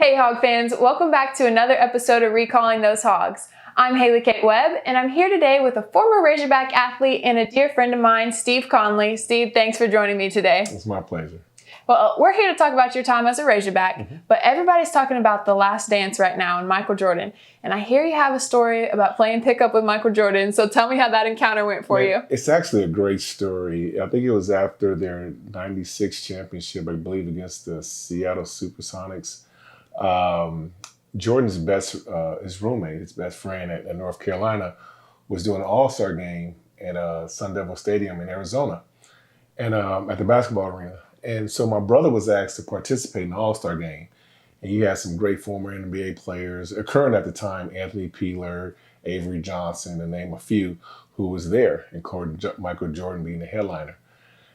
Hey Hog fans, welcome back to another episode of Recalling Those Hogs. I'm Haley Kate Webb, and I'm here today with a former Razorback athlete and a dear friend of mine, Steve Conley. Steve, thanks for joining me today. It's my pleasure. Well, we're here to talk about your time as a Razorback, but everybody's talking about The Last Dance right now and Michael Jordan. And I hear you have a story about playing pickup with Michael Jordan, so tell me how that encounter went for you. It's actually a great story. I think it was after their 96 championship, I believe, against the Seattle Supersonics. Jordan's his roommate, his best friend at North Carolina, was doing an all-star game at Sun Devil Stadium in Arizona and at the basketball arena. And so my brother was asked to participate in the all-star game. And you had some great former NBA players, current at the time, Anthony Peeler, Avery Johnson, to name a few, who was there, and Michael Jordan being the headliner.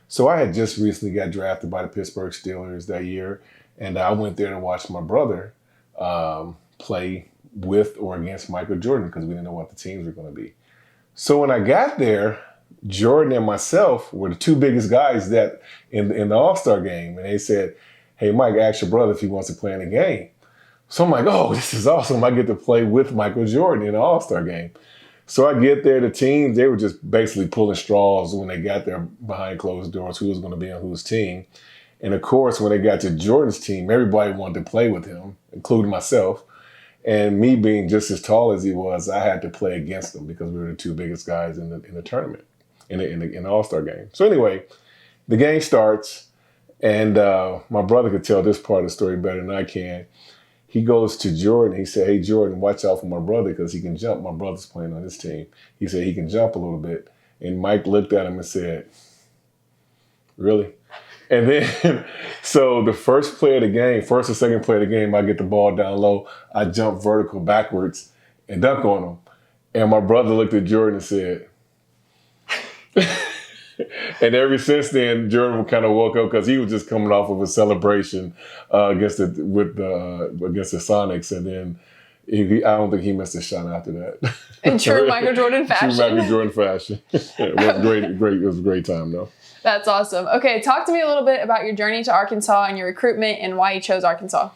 So I had just recently got drafted by the Pittsburgh Steelers that year, and I went there to watch my brother play with or against Michael Jordan because we didn't know what the teams were going to be. So when I got there, Jordan and myself were the two biggest guys that in the All-Star game. And they said, hey, Mike, ask your brother if he wants to play in the game. So I'm like, oh, this is awesome. I get to play with Michael Jordan in the All-Star game. So I get there, the teams, they were just basically pulling straws when they got there behind closed doors, who was going to be on whose team. And of course, when they got to Jordan's team, everybody wanted to play with him, including myself. And me being just as tall as he was, I had to play against him because we were the two biggest guys in the tournament, in the All-Star game. So anyway, the game starts, and my brother could tell this part of the story better than I can. He goes to Jordan. He said, hey, Jordan, watch out for my brother because he can jump. My brother's playing on his team. He said he can jump a little bit. And Mike looked at him and said, really? And then, so the first play of the game, first or second play of the game, I get the ball down low. I jump vertical backwards and dunk on him. And my brother looked at Jordan and said, and ever since then, Jordan kind of woke up because he was just coming off of a celebration against the Sonics. And then I don't think he missed a shot after that. In true Michael Jordan fashion. True Michael Jordan fashion. It was great. It was a great time, though. That's awesome. Okay, talk to me a little bit about your journey to Arkansas and your recruitment and why you chose Arkansas.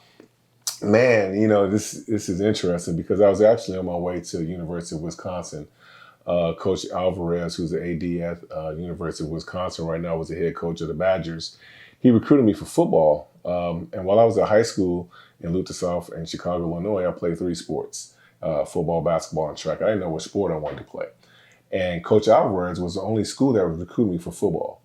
Man, this is interesting because I was actually on my way to the University of Wisconsin. Coach Alvarez, who's the AD at University of Wisconsin right now, was the head coach of the Badgers. He recruited me for football. And while I was at high school in Luther in Chicago, Illinois, I played 3 sports, football, basketball, and track. I didn't know what sport I wanted to play. And Coach Alvarez was the only school that was recruiting me for football.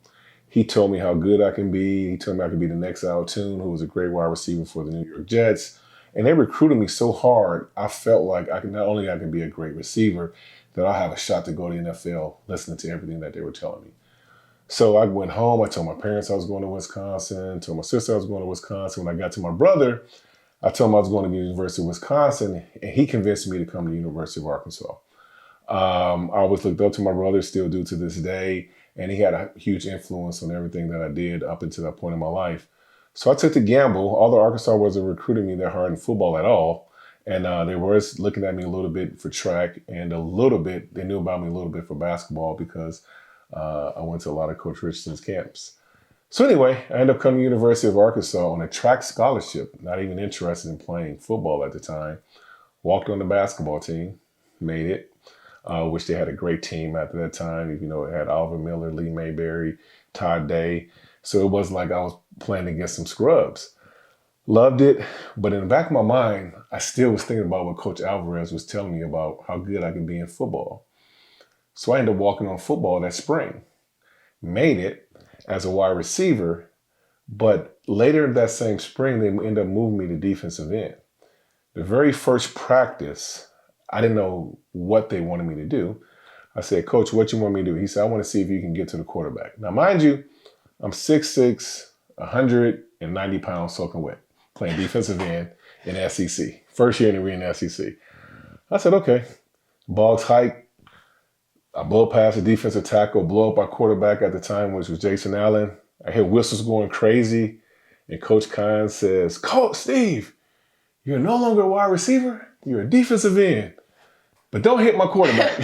He told me how good I can be. He told me I could be the next Al Toon, who was a great wide receiver for the New York Jets. And they recruited me so hard, I felt like I could be a great receiver, that I have a shot to go to the NFL listening to everything that they were telling me. So I went home. I told my parents I was going to Wisconsin, told my sister I was going to Wisconsin. When I got to my brother, I told him I was going to the University of Wisconsin, and he convinced me to come to the University of Arkansas. I always looked up to my brother, still do to this day, and he had a huge influence on everything that I did up until that point in my life. So I took the gamble, although Arkansas wasn't recruiting me that hard in football at all. And they were looking at me a little bit for track and they knew about me a little bit for basketball because I went to a lot of Coach Richardson's camps. So anyway, I ended up coming to the University of Arkansas on a track scholarship, not even interested in playing football at the time. Walked on the basketball team, made it, which they had a great team at that time. It had Oliver Miller, Lee Mayberry, Todd Day. So it wasn't like I was playing against some scrubs. Loved it, but in the back of my mind, I still was thinking about what Coach Alvarez was telling me about how good I could be in football. So I ended up walking on football that spring. Made it as a wide receiver, but later that same spring, they ended up moving me to defensive end. The very first practice, I didn't know what they wanted me to do. I said, Coach, what you want me to do? He said, I want to see if you can get to the quarterback. Now, mind you, I'm 6'6", 190 pounds soaking wet, playing defensive end in SEC. First year in the SEC. I said, okay. Ball's hiked. I blow past the defensive tackle, blow up our quarterback at the time, which was Jason Allen. I hear whistles going crazy. And Coach Kine says, Coach Steve, you're no longer a wide receiver. You're a defensive end. But don't hit my quarterback.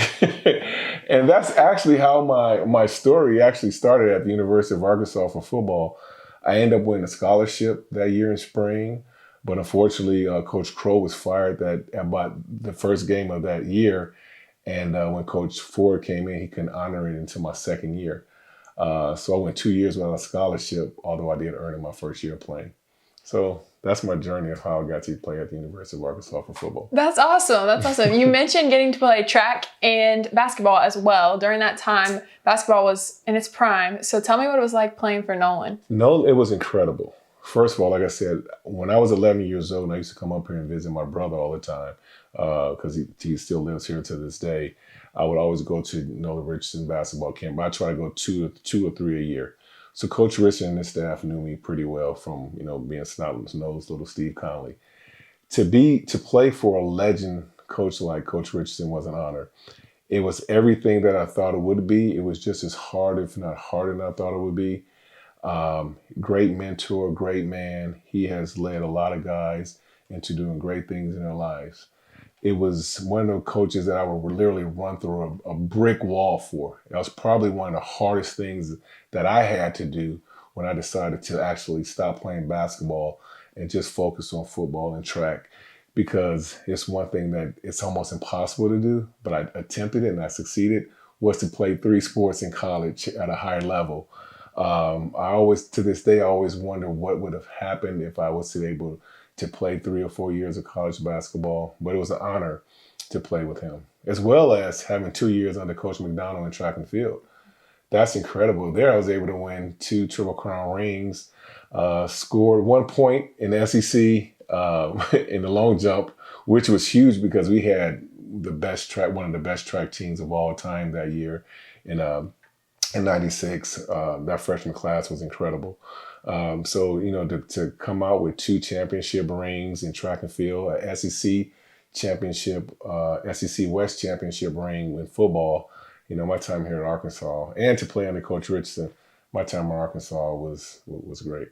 And that's actually how my story actually started at the University of Arkansas for football. I ended up winning a scholarship that year in spring. But unfortunately, Coach Crow was fired at about the first game of that year. And when Coach Ford came in, he couldn't honor it until my second year. So I went 2 years without a scholarship, although I did earn it my first year playing. So that's my journey of how I got to play at the University of Arkansas for football. That's awesome. That's awesome. You mentioned getting to play track and basketball as well. During that time, basketball was in its prime. So tell me what it was like playing for Nolan. No, it was incredible. First of all, like I said, when I was 11 years old, and I used to come up here and visit my brother all the time because he still lives here to this day. I would always go to Nolan Richardson basketball camp. I try to go two or three a year. So Coach Richardson and his staff knew me pretty well from, being snot-nosed little Steve Conley. To play for a legend coach like Coach Richardson was an honor. It was everything that I thought it would be. It was just as hard, if not harder than I thought it would be. Great mentor, great man. He has led a lot of guys into doing great things in their lives. It was one of the coaches that I would literally run through a brick wall for. That was probably one of the hardest things that I had to do when I decided to actually stop playing basketball and just focus on football and track, because it's one thing that it's almost impossible to do, but I attempted it and I succeeded, was to play 3 sports in college at a higher level. To this day, I always wonder what would have happened if I was able to play 3 or 4 years of college basketball, but it was an honor to play with him, as well as having 2 years under Coach McDonald in track and field. That's incredible. There I was able to win 2 Triple Crown rings, scored 1 point in the SEC in the long jump, which was huge because we had one of the best track teams of all time that year in 96. That freshman class was incredible. To come out with 2 championship rings in track and field, a SEC championship, SEC West championship ring in football, my time here at Arkansas, and to play under Coach Richardson, my time in Arkansas was great.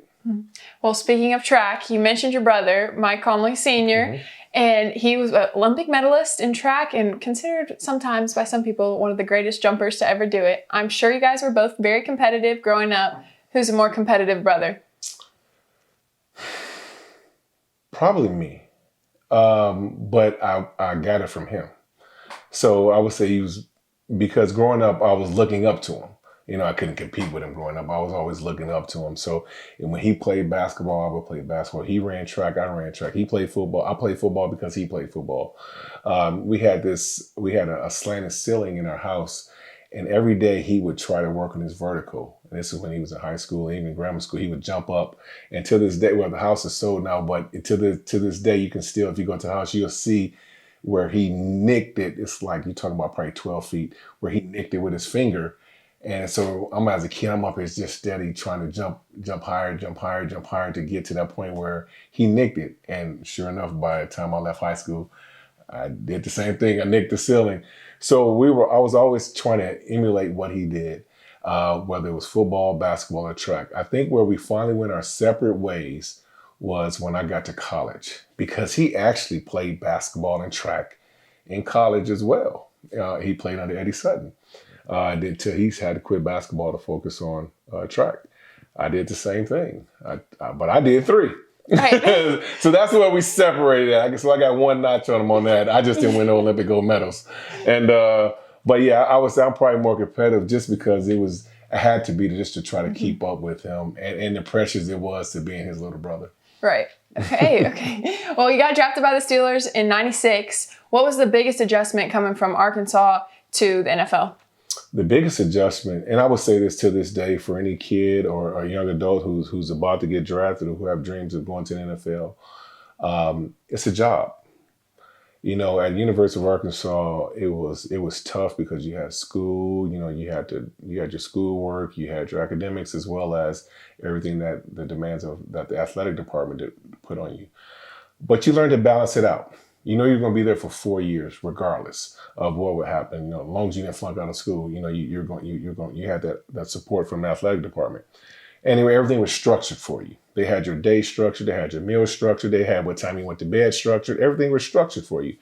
Well, speaking of track, you mentioned your brother, Mike Conley Sr., and he was an Olympic medalist in track and considered sometimes by some people one of the greatest jumpers to ever do it. I'm sure you guys were both very competitive growing up. Who's a more competitive brother? Probably me, but I got it from him. So I would say he was, because growing up I was looking up to him. I couldn't compete with him growing up. I was always looking up to him. So when he played basketball, I would play basketball. He ran track, I ran track. He played football. I played football because he played football. We had a slanted ceiling in our house, and every day he would try to work on his vertical. And this is when he was in high school, even grammar school. He would jump up. And to this day, the house is sold now, but to this day, you can still, if you go to the house, you'll see where he nicked it. It's like, you're talking about probably 12 feet, where he nicked it with his finger. And so as a kid, I'm up here just steady trying to jump higher to get to that point where he nicked it. And sure enough, by the time I left high school, I did the same thing. I nicked the ceiling. So I was always trying to emulate what he did, whether it was football, basketball, or track. I think where we finally went our separate ways was when I got to college, because he actually played basketball and track in college as well. He played under Eddie Sutton. Until he's had to quit basketball to focus on track. I did the same thing, but I did 3. Right. So that's where we separated at. So I got 1 notch on him on that. I just didn't win no Olympic gold medals. And but yeah, I'm probably more competitive just because I had to be just to try to keep up with him and the pressures it was to being his little brother. Right. Okay. Well, you got drafted by the Steelers in '96. What was the biggest adjustment coming from Arkansas to the NFL? The biggest adjustment, and I would say this to this day for any kid or a young adult who's about to get drafted or who have dreams of going to the NFL, it's a job. At University of Arkansas, it was tough because you had school. You had your schoolwork, you had your academics, as well as everything that the demands that the athletic department put on you. But you learn to balance it out. You're going to be there for 4 years, regardless of what would happen. As long as you didn't flunk out of school, you had that support from the athletic department. Anyway, everything was structured for you. They had your day structured, they had your meal structured, they had what time you went to bed structured. Everything was structured for you.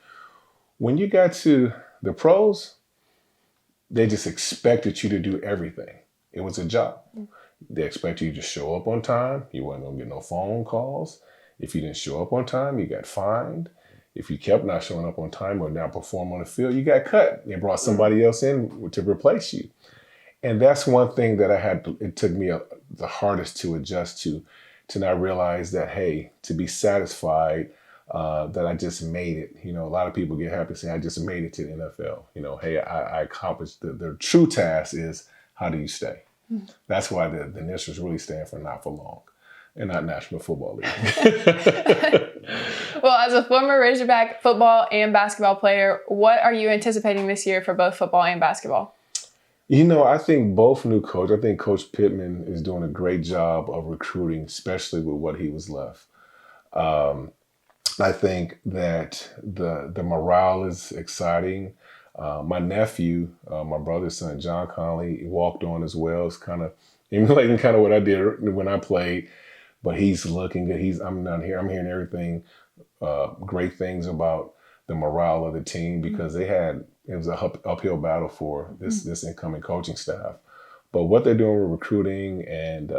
When you got to the pros, they just expected you to do everything. It was a job. They expected you to show up on time. You weren't going to get no phone calls. If you didn't show up on time, you got fined. If you kept not showing up on time or not perform on the field, you got cut. They brought somebody else in to replace you. And that's one thing that it took me the hardest to adjust to not realize that, hey, to be satisfied that I just made it. You know, a lot of people get happy saying, I just made it to the NFL. You know, hey, I accomplished the true task is, how do you stay? That's why the initials really stand for not for long and not National Football League. Well, as a former Razorback football and basketball player, what are you anticipating this year for both football and basketball? You know, I think both new coach. I think Coach Pittman is doing a great job of recruiting, especially with what he was left. I think that the morale is exciting. My nephew, my brother's son, John Conley, he walked on as well. It's kind of emulating kind of what I did when I played, but he's looking good. I'm hearing everything, great things about the morale of the team because it was an uphill battle for this incoming coaching staff. But what they're doing with recruiting and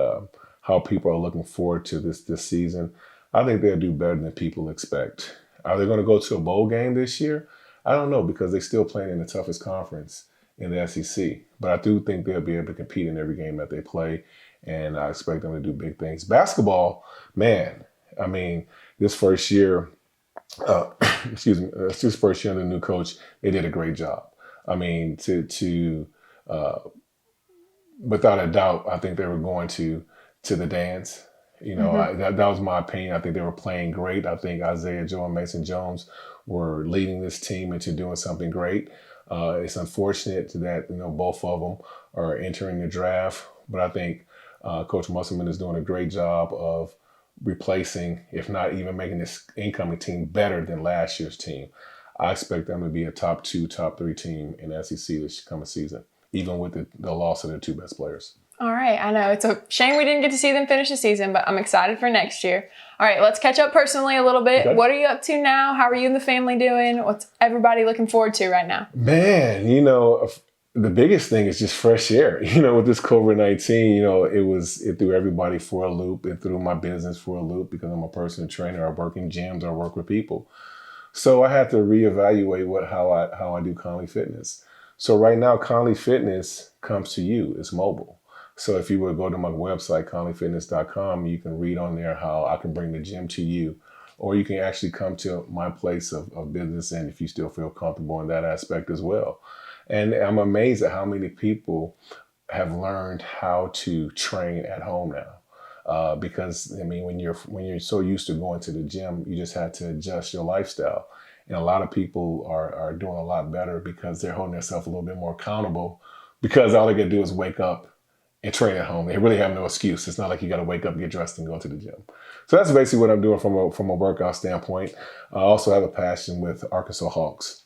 how people are looking forward to this season, I think they'll do better than people expect. Are they going to go to a bowl game this year? I don't know because they're still playing in the toughest conference in the SEC. But I do think they'll be able to compete in every game that they play, and I expect them to do big things. Basketball, man, I mean, this first year, this first year under the new coach, they did a great job. I mean, without a doubt, I think they were going to the dance. You know, that was my opinion. I think they were playing great. I think Isaiah Joe and Mason Jones were leading this team into doing something great. It's unfortunate that, you know, both of them are entering the draft, but I think Coach Musselman is doing a great job of replacing, if not even making this incoming team better than last year's team. I expect them to be a top 2, top 3 team in SEC this coming season, even with the loss of their 2 best players. All right, I know. It's a shame we didn't get to see them finish the season, but I'm excited for next year. All right, let's catch up personally a little bit. Okay. What are you up to now? How are you and the family doing? What's everybody looking forward to right now? Man, you know, the biggest thing is just fresh air. You know, with this COVID-19, you know, it threw everybody for a loop. It threw my business for a loop because I'm a personal trainer. I work in gyms. I work with people. So I had to reevaluate how I do Conley Fitness. So right now, Conley Fitness comes to you. It's mobile. So if you would go to my website, conleyfitness.com, you can read on there how I can bring the gym to you, or you can actually come to my place of business, and if you still feel comfortable in that aspect as well. And I'm amazed at how many people have learned how to train at home now. Because I mean, when you're so used to going to the gym, you just had to adjust your lifestyle. And a lot of people are doing a lot better because they're holding themselves a little bit more accountable because all they got to do is wake up and train at home. They really have no excuse. It's not like you got to wake up, get dressed, and go to the gym. So that's basically what I'm doing from a workout standpoint. I also have a passion with Arkansas Hogs,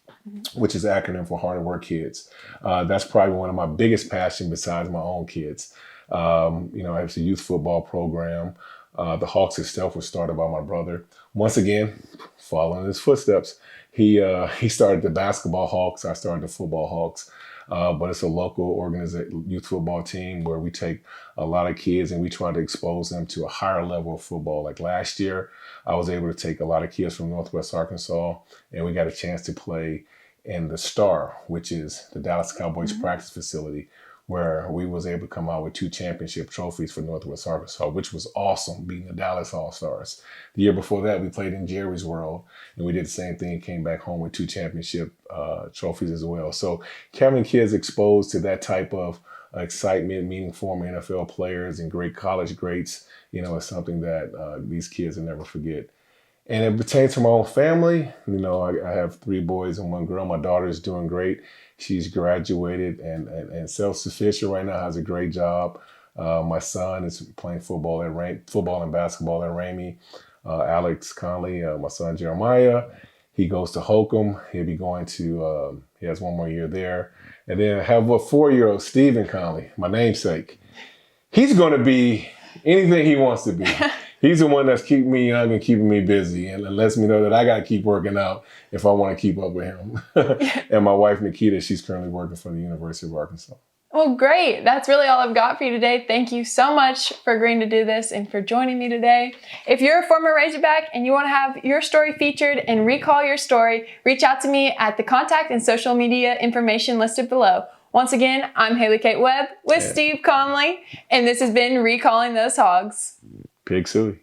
which is an acronym for Hard Work Kids. That's probably one of my biggest passions besides my own kids. You know, it's a youth football program. The Hogs itself was started by my brother. Once again, following in his footsteps, he started the basketball Hogs. I started the football Hogs. But it's a local youth football team where we take a lot of kids and we try to expose them to a higher level of football. Like last year, I was able to take a lot of kids from Northwest Arkansas, and we got a chance to play in the Star, which is the Dallas Cowboys practice facility, where we was able to come out with 2 championship trophies for Northwest Arkansas, which was awesome, beating the Dallas All-Stars. The year before that, we played in Jerry's World, and we did the same thing and came back home with 2 championship trophies as well. So having kids exposed to that type of excitement, meeting former NFL players and great college greats, you know, is something that these kids will never forget. And it pertains to my own family. You know, I have 3 boys and 1 girl. My daughter is doing great. She's graduated and self-sufficient right now, has a great job. My son is playing football and basketball at Ramey. Alex Conley, my son Jeremiah, he goes to Holcomb. He'll be going to, he has 1 more year there. And then I have a 4-year-old, Stephen Conley, my namesake. He's going to be anything he wants to be. He's the one that's keeping me young and keeping me busy and lets me know that I got to keep working out if I want to keep up with him. And my wife, Nikita, she's currently working for the University of Arkansas. Well, great. That's really all I've got for you today. Thank you so much for agreeing to do this and for joining me today. If you're a former Razorback and you want to have your story featured and recall your story, reach out to me at the contact and social media information listed below. Once again, I'm Haley Kate Webb with Steve Conley, and this has been Recalling Those Hogs. Pig Suey.